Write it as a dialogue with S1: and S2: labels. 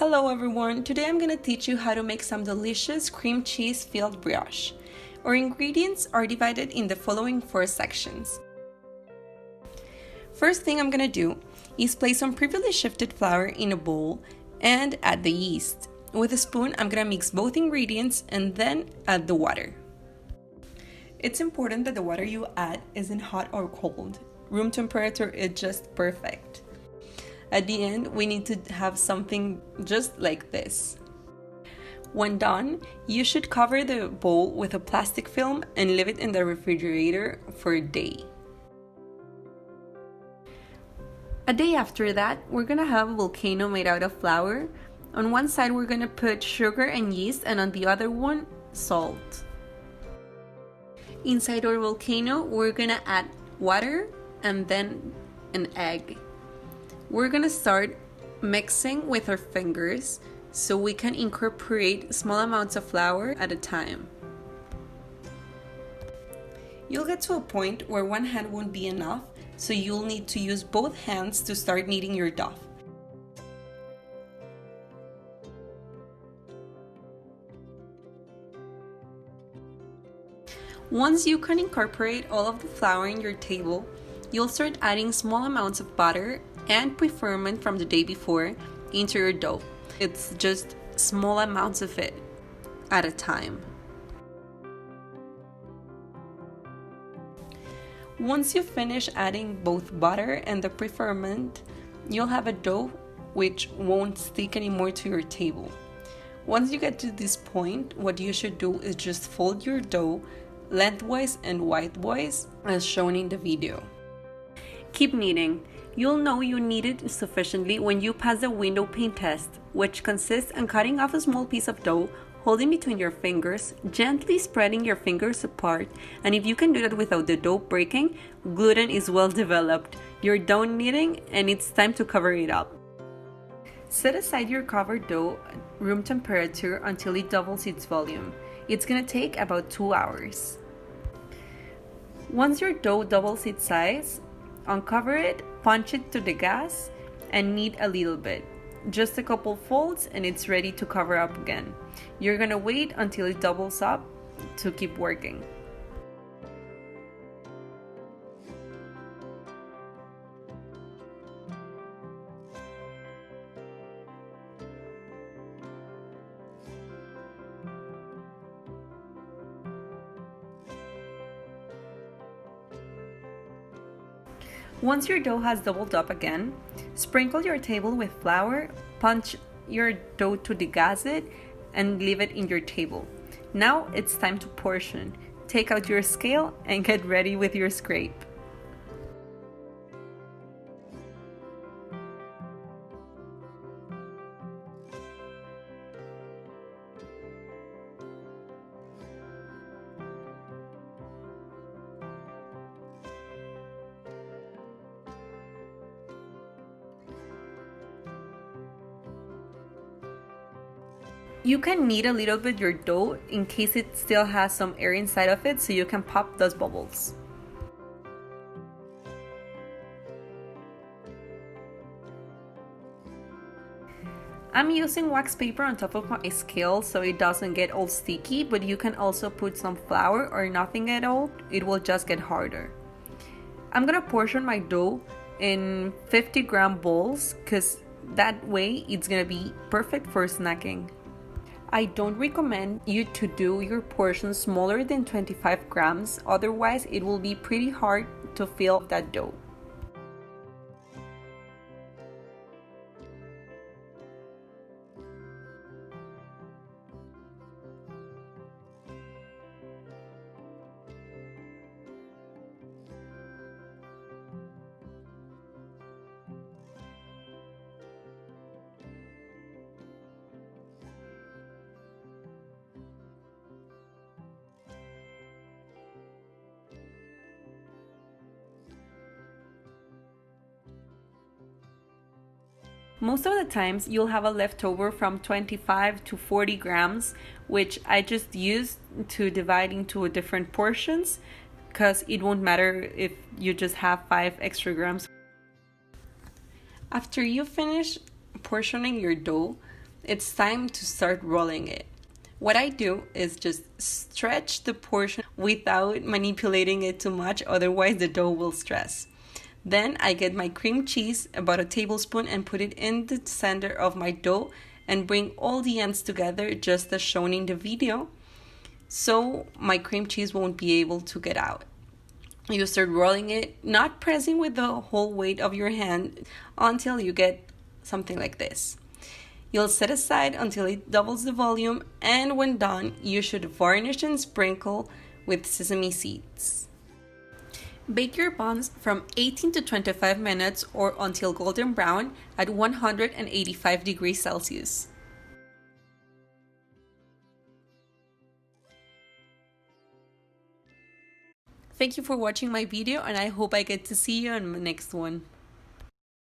S1: Hello everyone, today I'm going to teach you how to make some delicious cream cheese filled brioche. Our ingredients are divided in the following 4 sections. First thing I'm going to do is place some previously shifted flour in a bowl and add the yeast. With a spoon I'm going to mix both ingredients and then add the water. It's important that the water you add isn't hot or cold. Room temperature is just perfect. At the end, we need to have something just like this. When done, you should cover the bowl with a plastic film and leave it in the refrigerator for a day. A day after that, we're gonna have a volcano made out of flour. On one side, we're gonna put sugar and yeast, and on the other one, salt. Inside our volcano, we're gonna add water and then an egg. We're gonna start mixing with our fingers so we can incorporate small amounts of flour at a time. You'll get to a point where one hand won't be enough, so you'll need to use both hands to start kneading your dough. Once you can incorporate all of the flour in your table, you'll start adding small amounts of butter and pre-ferment from the day before into your dough. It's just small amounts of it at a time. Once you finish adding both butter and the pre-ferment, you'll have a dough which won't stick anymore to your table. Once you get to this point, what you should do is just fold your dough lengthwise and widthwise as shown in the video. Keep kneading. You'll know you knead it sufficiently when you pass the window pane test, which consists in cutting off a small piece of dough, holding between your fingers, gently spreading your fingers apart, and if you can do that without the dough breaking, gluten is well developed. You're done kneading and it's time to cover it up. Set aside your covered dough at room temperature until it doubles its volume. It's gonna take about 2 hours. Once your dough doubles its size, uncover it, punch it to the gas, and knead a little bit. Just a couple folds and it's ready to cover up again. You're gonna wait until it doubles up to keep working. Once your dough has doubled up again, sprinkle your table with flour, punch your dough to degas it, and leave it in your table. Now it's time to portion. Take out your scale and get ready with your scrape. You can knead a little bit your dough in case it still has some air inside of it so you can pop those bubbles. I'm using wax paper on top of my scale so it doesn't get all sticky, but you can also put some flour or nothing at all, it will just get harder. I'm gonna portion my dough in 50-gram bowls because that way it's gonna be perfect for snacking. I don't recommend you to do your portions smaller than 25 grams, otherwise it will be pretty hard to fill that dough. Most of the times you'll have a leftover from 25 to 40 grams, which I just used to divide into different portions because it won't matter if you just have 5 extra grams. After you finish portioning your dough, it's time to start rolling it. What I do is just stretch the portion without manipulating it too much, otherwise the dough will stress. Then I get my cream cheese, about a tablespoon, and put it in the center of my dough and bring all the ends together just as shown in the video, so my cream cheese won't be able to get out. You start rolling it, not pressing with the whole weight of your hand until you get something like this. You'll set aside until it doubles the volume, and when done, you should varnish and sprinkle with sesame seeds. Bake your buns from 18 to 25 minutes or until golden brown at 185 degrees Celsius. Thank you for watching my video, and I hope I get to see you on my next one.